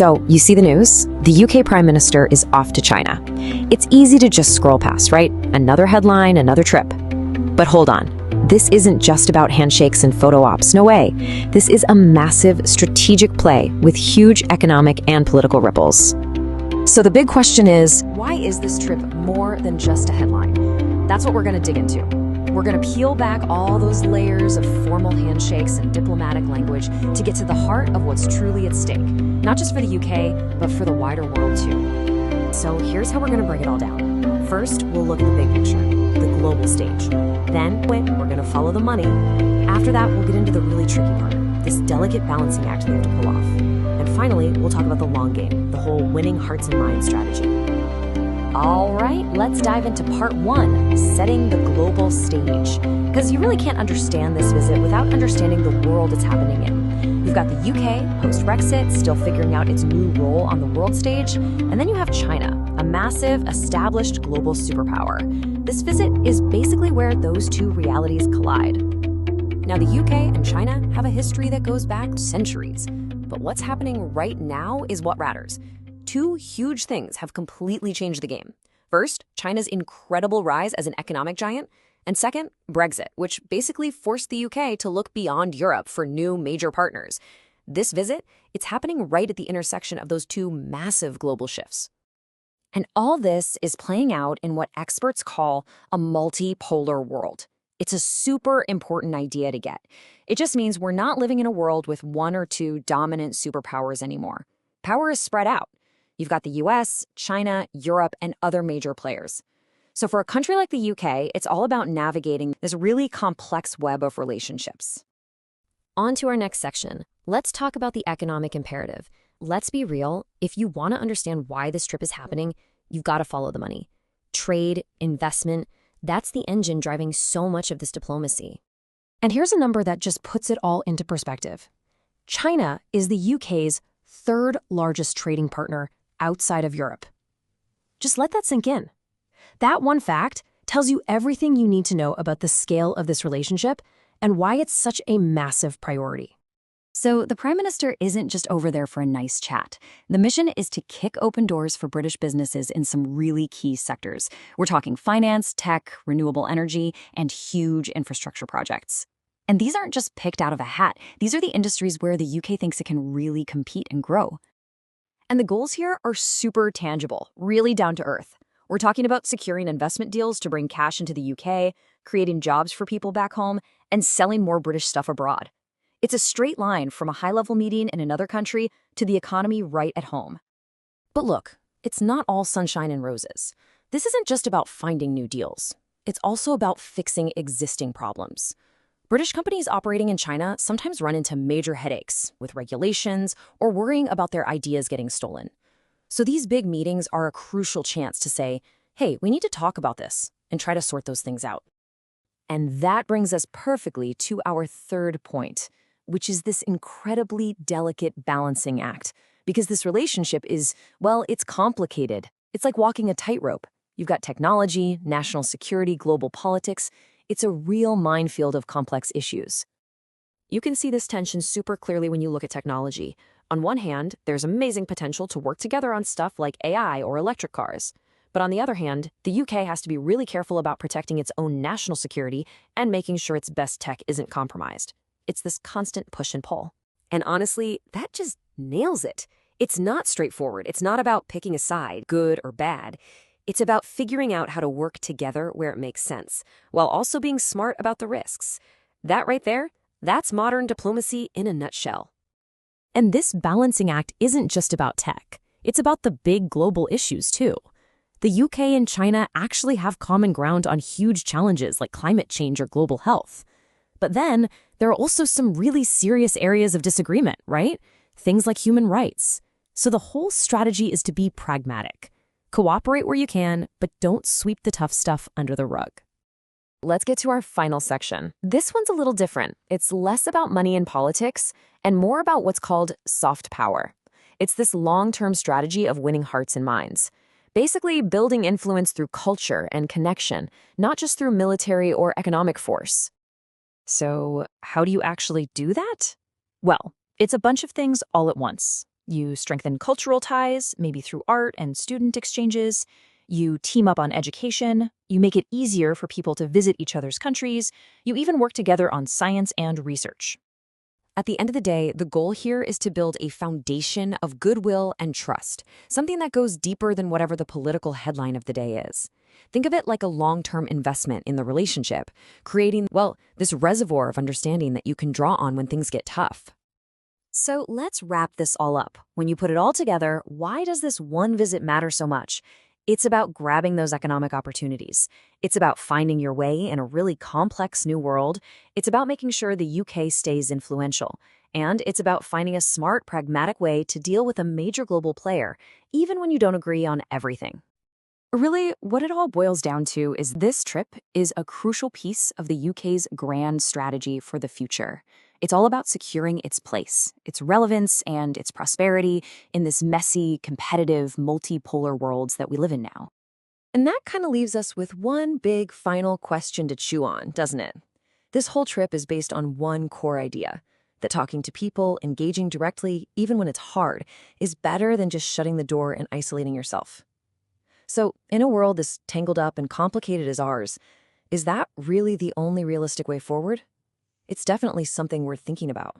So, you see the news? The UK Prime Minister is off to China. It's easy to just scroll past, right? Another headline, another trip. But hold on. This isn't just about handshakes and photo ops. No way. This is a massive strategic play with huge economic and political ripples. So the big question is, why is this trip more than just a headline? That's what we're going to dig into. We're going to peel back all those layers of formal handshakes and diplomatic language to get to the heart of what's truly at stake, not just for the UK, but for the wider world too. So here's how we're going to break it all down. First, we'll look at the big picture, the global stage. Then, we're going to follow the money. After that, we'll get into the really tricky part, this delicate balancing act they have to pull off. And finally, we'll talk about the long game, the whole winning hearts and minds strategy. All right, let's dive into part one, setting the global stage. Because you really can't understand this visit without understanding the world it's happening in. You've got the UK, post-Brexit, still figuring out its new role on the world stage. And then you have China, a massive, established global superpower. This visit is basically where those two realities collide. Now, the UK and China have a history that goes back centuries. But what's happening right now is what matters. Two huge things have completely changed the game. First, China's incredible rise as an economic giant. And second, Brexit, which basically forced the UK to look beyond Europe for new major partners. This visit, it's happening right at the intersection of those two massive global shifts. And all this is playing out in what experts call a multipolar world. It's a super important idea to get. It just means we're not living in a world with one or two dominant superpowers anymore. Power is spread out. You've got the US, China, Europe, and other major players. So for a country like the UK, it's all about navigating this really complex web of relationships. On to our next section. Let's talk about the economic imperative. Let's be real. If you want to understand why this trip is happening, you've got to follow the money. Trade, investment, that's the engine driving so much of this diplomacy. And here's a number that just puts it all into perspective. China is the UK's third largest trading partner outside of Europe. Just let that sink in. That one fact tells you everything you need to know about the scale of this relationship and why it's such a massive priority. So the Prime Minister isn't just over there for a nice chat. The mission is to kick open doors for British businesses in some really key sectors. We're talking finance, tech, renewable energy, and huge infrastructure projects. And these aren't just picked out of a hat. These are the industries where the UK thinks it can really compete and grow. And the goals here are super tangible, really down to earth. We're talking about securing investment deals to bring cash into the UK, creating jobs for people back home, and selling more British stuff abroad. It's a straight line from a high-level meeting in another country to the economy right at home. But look, it's not all sunshine and roses. This isn't just about finding new deals. It's also about fixing existing problems. British companies operating in China sometimes run into major headaches with regulations or worrying about their ideas getting stolen. So these big meetings are a crucial chance to say, hey, we need to talk about this and try to sort those things out. And that brings us perfectly to our third point, which is this incredibly delicate balancing act. Because this relationship is, well, it's complicated. It's like walking a tightrope. You've got technology, national security, global politics. It's a real minefield of complex issues. You can see this tension super clearly when you look at technology. On one hand, there's amazing potential to work together on stuff like AI or electric cars. But on the other hand, the UK has to be really careful about protecting its own national security and making sure its best tech isn't compromised. It's this constant push and pull. And honestly, that just nails it. It's not straightforward. It's not about picking a side, good or bad. It's about figuring out how to work together where it makes sense, while also being smart about the risks. That right there, that's modern diplomacy in a nutshell. And this balancing act isn't just about tech. It's about the big global issues, too. The UK and China actually have common ground on huge challenges like climate change or global health. But then, there are also some really serious areas of disagreement, right? Things like human rights. So the whole strategy is to be pragmatic. Cooperate where you can, but don't sweep the tough stuff under the rug. Let's get to our final section. This one's a little different. It's less about money and politics and more about what's called soft power. It's this long-term strategy of winning hearts and minds. Basically, building influence through culture and connection, not just through military or economic force. So, how do you actually do that? Well, it's a bunch of things all at once. You strengthen cultural ties, maybe through art and student exchanges. You team up on education. You make it easier for people to visit each other's countries. You even work together on science and research. At the end of the day, the goal here is to build a foundation of goodwill and trust, something that goes deeper than whatever the political headline of the day is. Think of it like a long-term investment in the relationship, creating, well, this reservoir of understanding that you can draw on when things get tough. So let's wrap this all up. When you put it all together, why does this one visit matter so much? It's about grabbing those economic opportunities. It's about finding your way in a really complex new world. It's about making sure the UK stays influential. And it's about finding a smart, pragmatic way to deal with a major global player, even when you don't agree on everything. Really, what it all boils down to is this trip is a crucial piece of the UK's grand strategy for the future. It's all about securing its place, its relevance, and its prosperity in this messy, competitive, multipolar worlds that we live in now. And that kind of leaves us with one big final question to chew on, doesn't it? This whole trip is based on one core idea, that talking to people, engaging directly, even when it's hard, is better than just shutting the door and isolating yourself. So, in a world as tangled up and complicated as ours, is that really the only realistic way forward? It's definitely something worth thinking about.